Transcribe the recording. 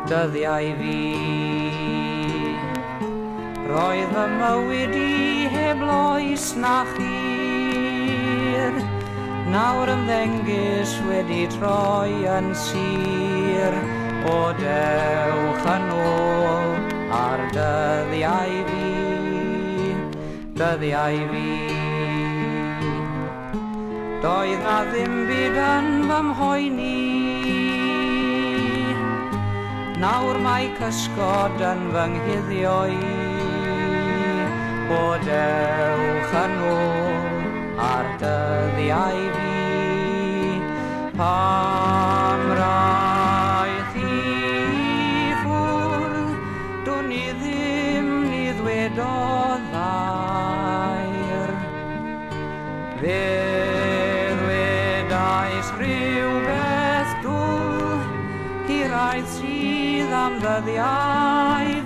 dyddiau fi. Roedd fy mywyd I heb loes na chir, nawr ymddengys wedi troi yn sir. O dewch yn ôl ar dyddiau fi, dyddiau fi. Doedd na ddim byd yn fy mhoeni, nawr mae cysgod yn fy nghuddio I. O dewch yn ôl ar dyddiau fi, pam raeth I ffwrdd, dwn I ddim ni ddwedodd air. Fe ddwedais rhywbeth dwl, I rhaid sydd am ddyddiau